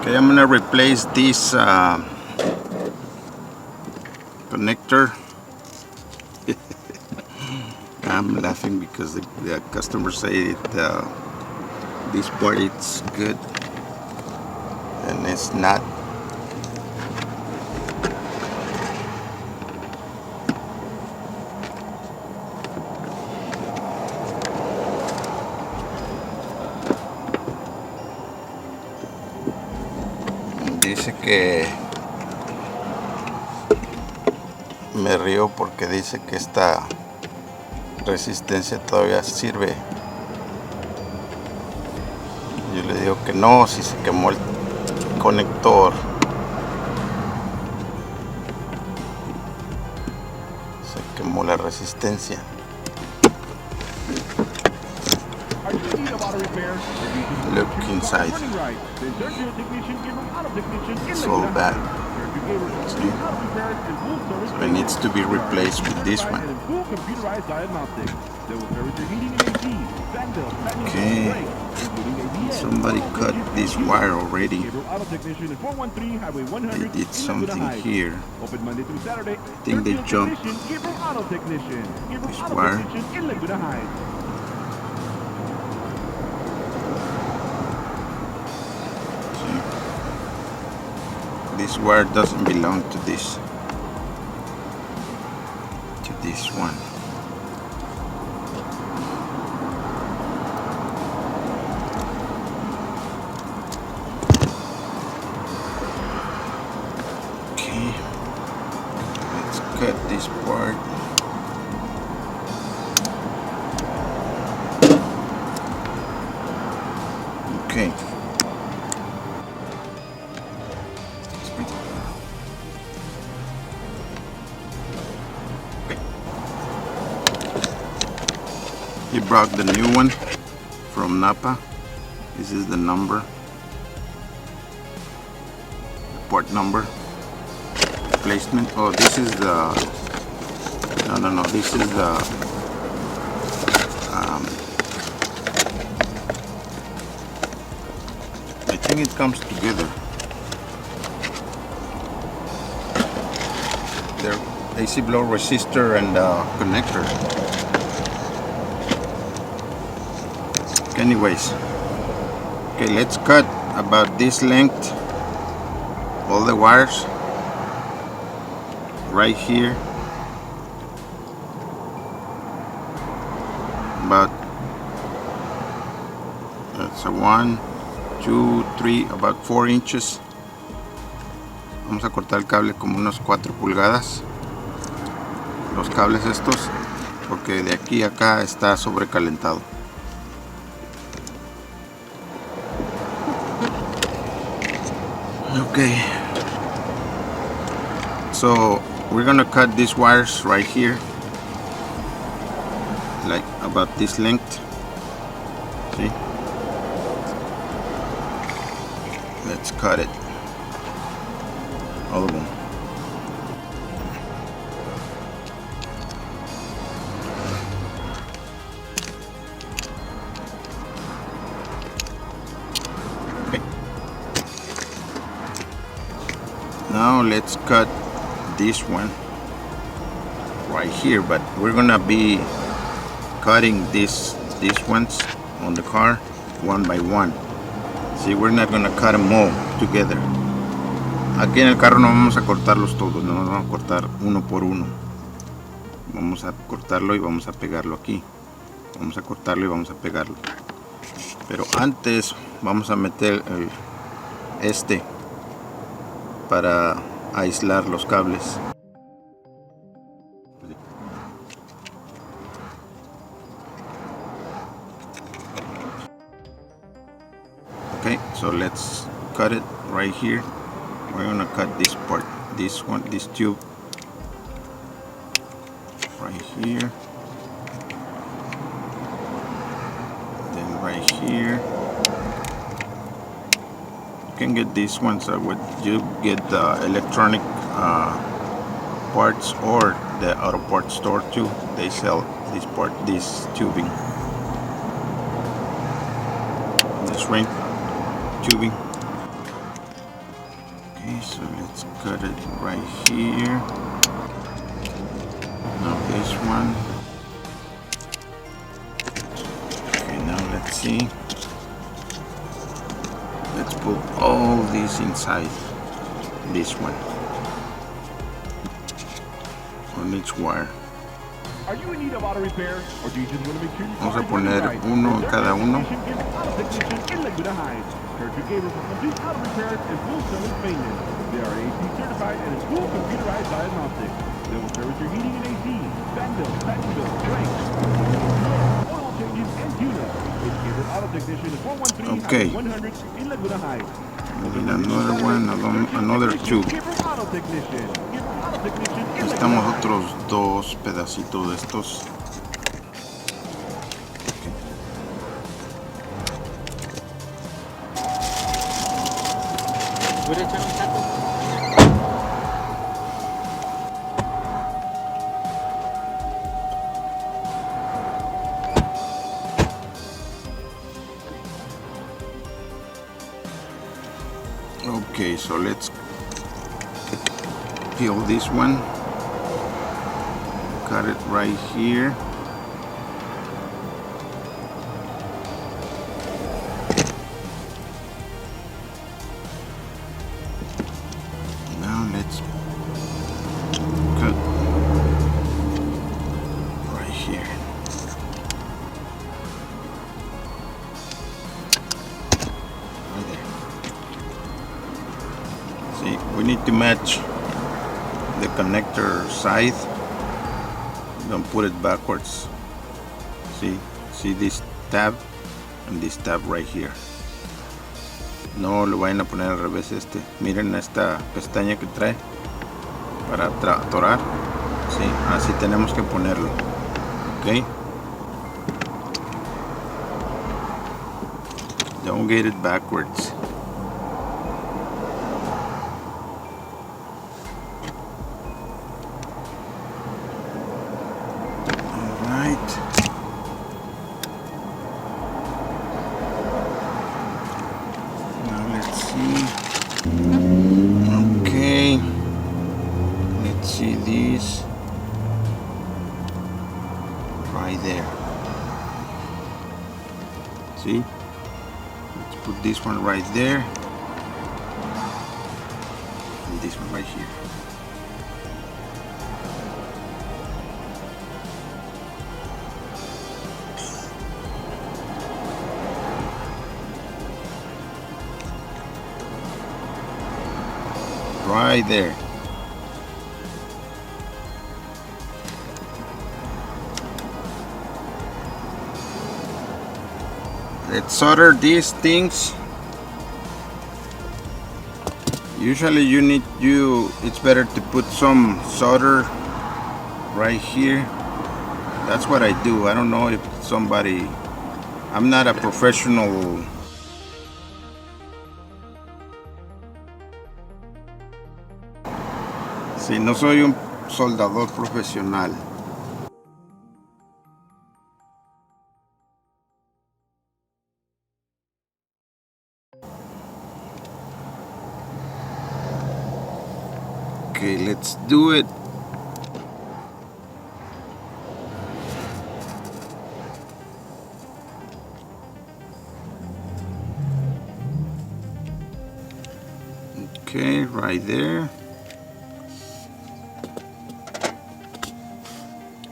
Okay, I'm gonna replace this connector. I'm laughing because the customers say this part is good and it's not. Dice que me río porque dice que esta resistencia todavía sirve. Yo le digo que no, si se quemó el conector. Se quemó la resistencia. Look inside. It's all bad. See? So it needs to be replaced with this one. Okay. Somebody cut this wire already. They did something here. I think they jumped this wire. This wire doesn't belong to this one. Okay, let's cut this part. Okay. He brought the new one from Napa. This is the number, the port number, replacement. Oh, this is the, no, this is the, I think it comes together. They're AC blow resistor and connector. Anyways, okay, let's cut about this length, all the wires right here, about that's a 1, 2, 3, about 4 inches. Vamos a cortar el cable como unos 4 pulgadas, los cables estos, porque de aquí a acá está sobrecalentado. Okay, so we're gonna cut these wires right here, like about this length. See? Let's cut it, all of them. Now let's cut this one right here, but we're gonna be cutting these ones on the car one by one. See, we're not gonna cut them all together. Aquí en el carro no vamos a cortarlos todos, no nos vamos a cortar uno por uno. Vamos a cortarlo y vamos a pegarlo aquí. Vamos a cortarlo y vamos a pegarlo. Pero antes vamos a meter este para aislar los cables. Okay, so let's cut it right here. We're gonna cut this part, this one, this tube right here, then right here. You can get these ones would you get the electronic parts or the auto parts store too. They sell this tubing, this ring tubing. Okay, so let's cut it right here. Now this one. Okay, now let's see. Let's put all these inside this one on each wire. Are you in need of auto repair, or do you just want to make sure your Vamos car a is running poner right? uno en cada uno. Auto technician in Laguna Heights. Turn to Gabriel for complete auto repairs and full service maintenance. They are AC certified and full computerized diagnostics. They will service your heating and AC, fan bill, brakes, oil changes, and tune-up. It's Gabriel Auto Technician at 413 Okay. 100 in Laguna Heights. And another one, another two. Gabriel Auto Technician. Gabriel Auto Technician in Laguna Necesitamos Heights. otros dos pedacitos de estos. ¿Puede echar un taco? Okay, so let's peel this one. Cut it right here. Now let's cut right here. Right there. See, we need to match the connector side. Don't put it backwards. See this tab and this tab right here. No lo vayan a poner al revés este. Miren esta pestaña que trae para atorar. Sí, así tenemos que ponerlo. Ok. Don't get it backwards. Okay, let's see these right there. See, let's put this one right there and this one right here. Right there. Let's solder these things. Usually it's better to put some solder right here. That's what I do. I don't know if I'm not a professional Sí, no soy un soldador profesional. Okay, let's do it. Okay, right there.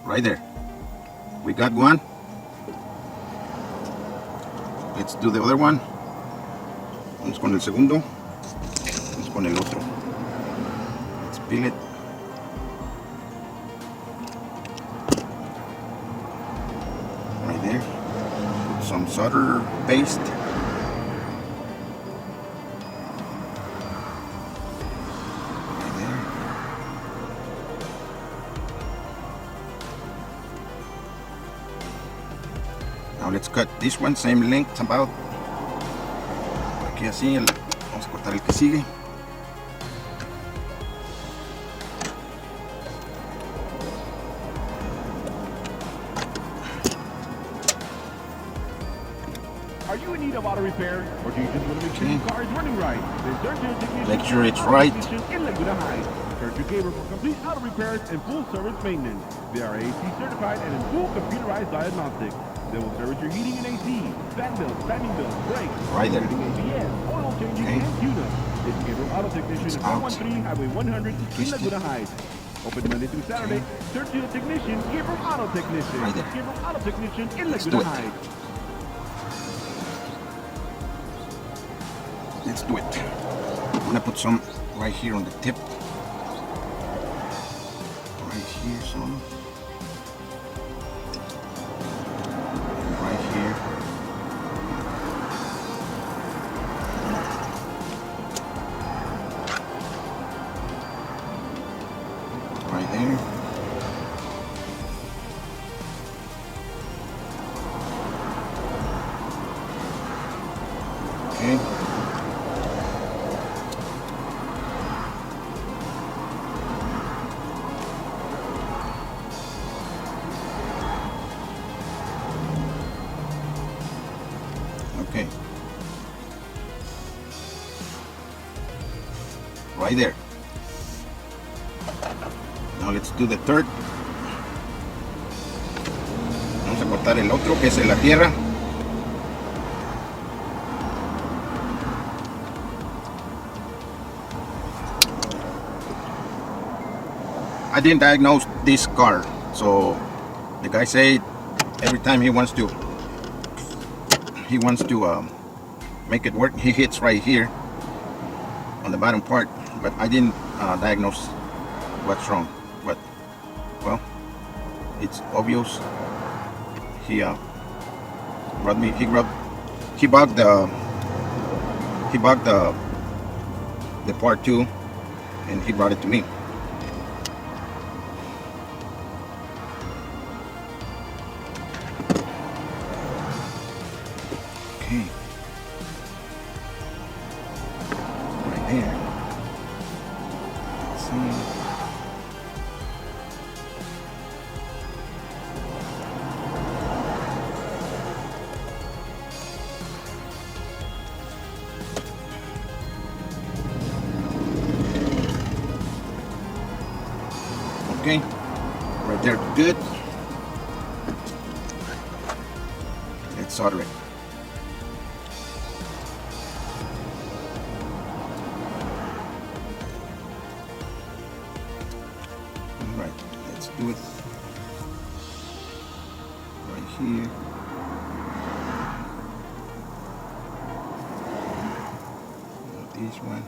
Right there. We got one. Let's do the other one. Vamos con el segundo. Vamos con el otro. Let's peel it. Right there. Put some solder paste. Right there. Now let's cut this one, same length about. Aquí así, vamos a cortar el que sigue. Are you in need of auto repair, or do you just want to make sure your car is running right? Then turn to the technician. Make sure it's right. In Laguna Heights. Turn to Gabriel for complete auto repairs and full service maintenance. They are AC certified and in full computerized diagnostics. They will service your heating and AC, fan bills, timing bills, brakes, Right there. ABS, oil changing, and tune-up. It's Gabriel Auto Technician at 413 Highway 100 in Laguna Heights. Open Monday through Saturday. Search to the technician, Gabriel Auto Technician. Right there. Gabriel Auto Technician in Let's do Laguna it. Heights. Let's do it. I'm gonna put some right here on the tip. Right here, some. Right here. Right there. Okay. Okay. Right there. Now let's do the third. Vamos a cortar el otro que es en la tierra. I didn't diagnose this car, so the guy said every time he wants to make it work, he hits right here on the bottom part, but I didn't diagnose what's wrong. But well, it's obvious. He bugged the part too, and he brought it to me. Okay. Right there. Let's see. Okay. Right there, good. Let's solder it. Right, let's do it right here. This one.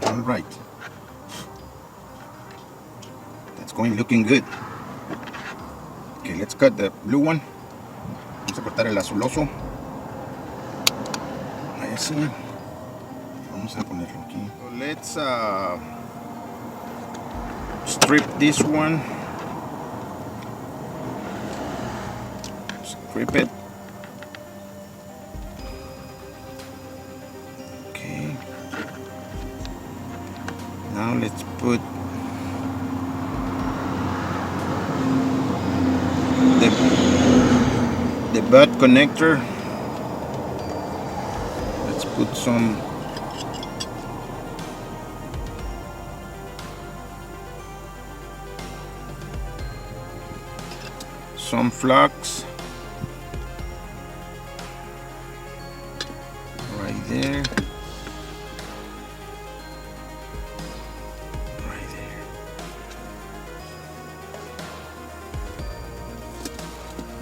All right. That's looking good. Okay, let's cut the blue one. Vamos a cortar el azuloso. Ahí así. Vamos a ponerlo aquí. So let's strip this one. Strip it. Okay. Now let's put the butt connector. Let's put some flux right there. Right there.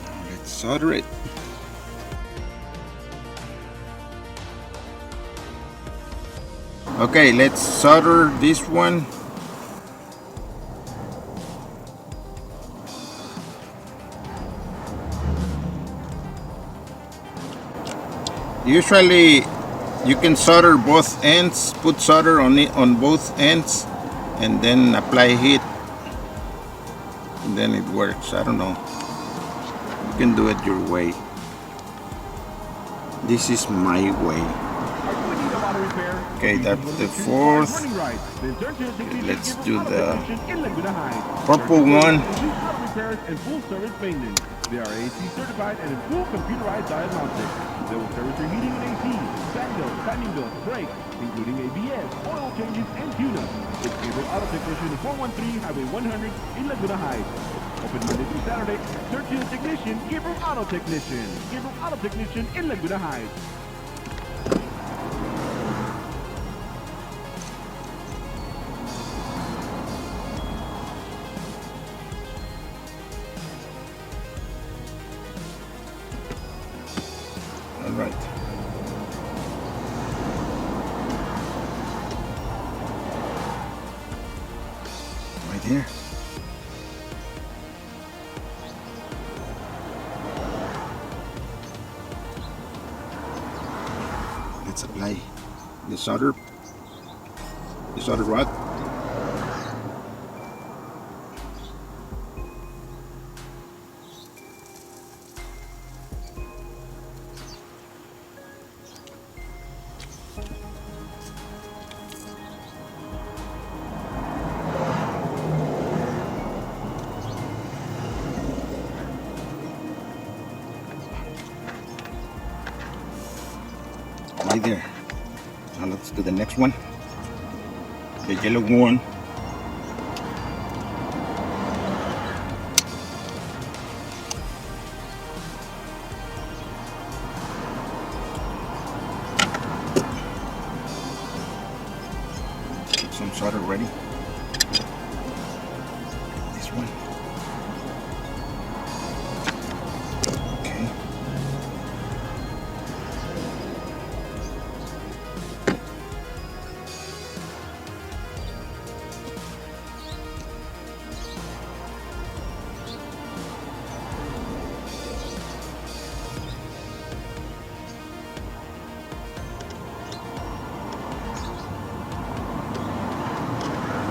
Now let's solder it. Okay, let's solder this one. Usually you can solder both ends, put solder on it on both ends, and then apply heat, and then it works. I don't know. You can do it your way. This is my way. auto repair. Okay, that's the fourth. Let's do the purple one. Auto repairs and full service maintenance. They are AC certified and in full computerized diagnostics. They will service your heating and AC, fan bills, timing bills, brakes, including ABS, oil changes, and tune-ups. It's Gabriel Auto Technician, 413 Highway 100 in Laguna Heights. Open Monday through Saturday. Search your technician, Gabriel Auto Technician. Gabriel Auto Technician in Laguna Heights. All right. Right here. Let's apply the solder rod. Right there. Now let's do the next one. The yellow one. Get some solder ready. This one. Okay.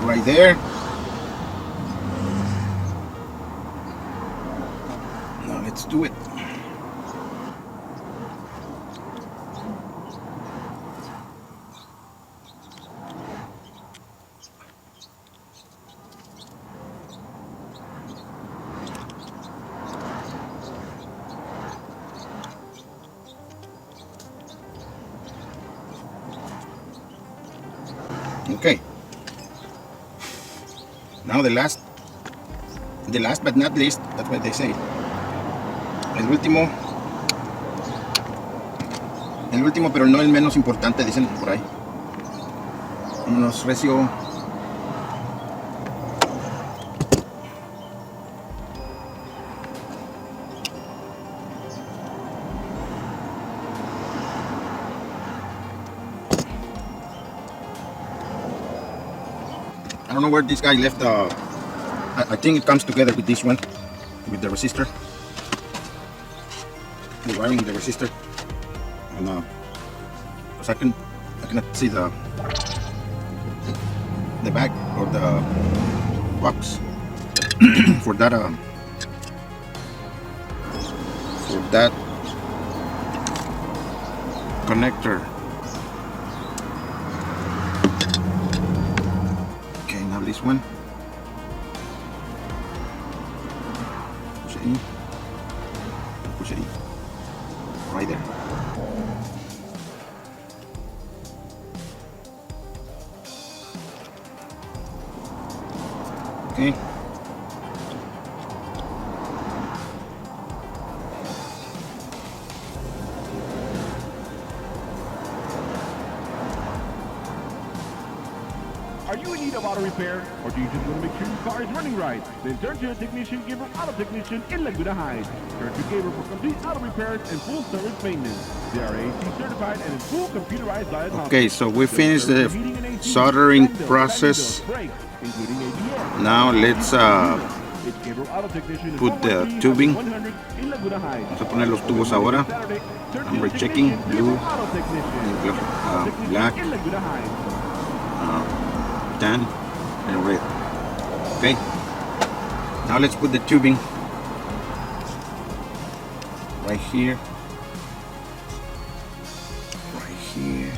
Right there. Now let's do it. Okay. Now the last but not least, that's what they say. El último pero no el menos importante, dicen por ahí. Vámonos recio. I don't know where this guy left the. I think it comes together with this one, with the resistor. The wiring in the resistor, and because I cannot see the bag or the box for that connector. This one. Push it in. Push it in. Right there. Okay. Are you in need of auto repair, or do you just want to make sure your car is running right? Then turn to your technician, Gabriel Auto Technician in Laguna Heights. Turn to Gabriel for complete auto repairs and full service maintenance. They are AC certified and in full computerized diagnostics. Okay, so we finished the soldering process. Now let's put the tubing. Vamos a poner los tubos ahora. I'm rechecking blue, black, tan, and red. Okay. Now let's put the tubing right here, right here,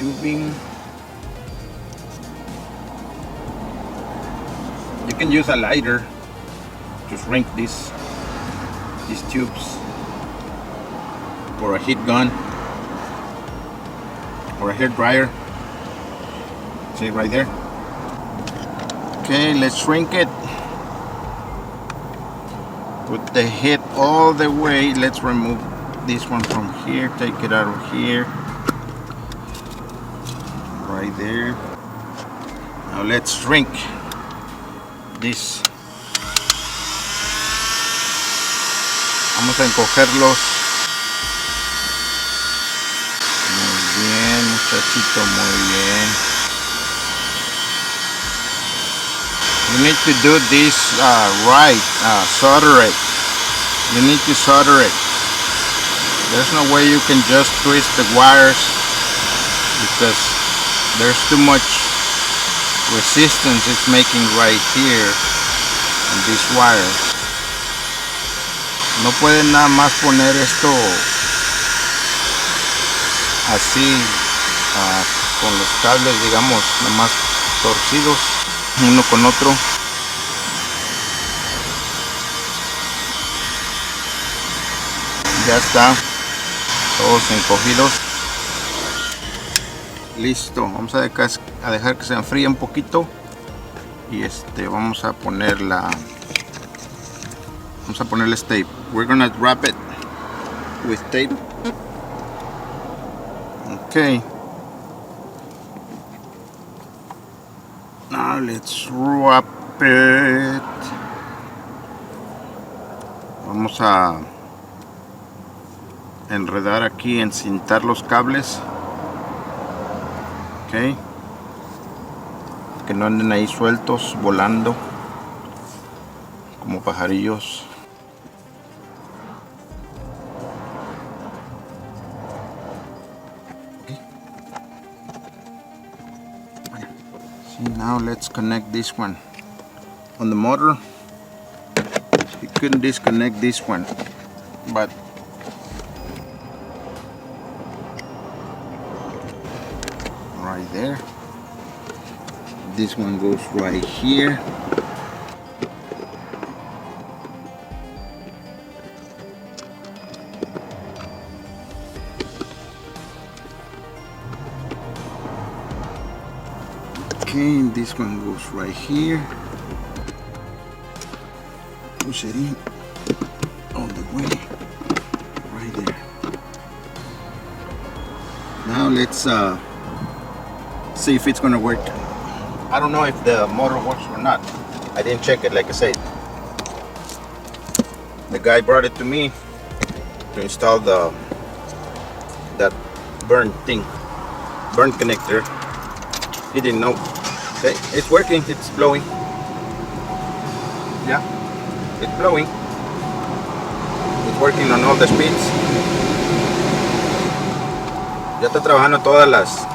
tubing. You can use a lighter to shrink these tubes, or a heat gun, or a hair dryer. See right there? Okay, let's shrink it. Put the head all the way. Let's remove this one from here. Take it out of here. Right there. Now let's shrink this. Vamos a encogerlos. Muy bien, muchachito, muy bien. You need to do this right, solder it. You need to solder it. There's no way you can just twist the wires because there's too much resistance it's making right here on these wires. No pueden nada más poner esto así con los cables, digamos, nada más torcidos uno con otro. Ya está, todos encogidos. Listo, vamos a dejar que se enfríe un poquito y vamos a poner ponerles tape. We're gonna wrap it with tape. Okay. Now let's wrap it. Vamos a enredar aquí, encintar los cables. Okay. Que no anden ahí sueltos, volando como pajarillos. Okay. See, now let's connect this one on the motor. You couldn't disconnect this one, but right there. This one goes right here. Okay, and this one goes right here. Push it in all the way, right there. Now let's see if it's gonna work. I don't know if the motor works or not. I didn't check it, like I said. The guy brought it to me to install that burn connector. He didn't know. Okay, it's working, it's blowing. Yeah, it's blowing. It's working on all the speeds. Ya está trabajando todas las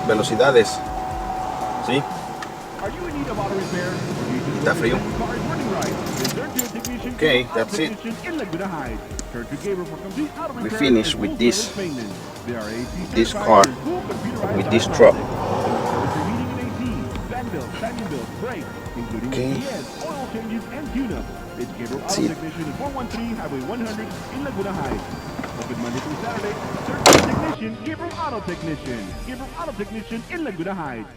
velocidades. ¿Sí? Está frío. Okay, that's it. We finish with this car, with this truck. Okay. That's it. Open Monday through Saturday. Certified technician, Gabriel Auto Technician. Gabriel Auto Technician in Laguna Heights.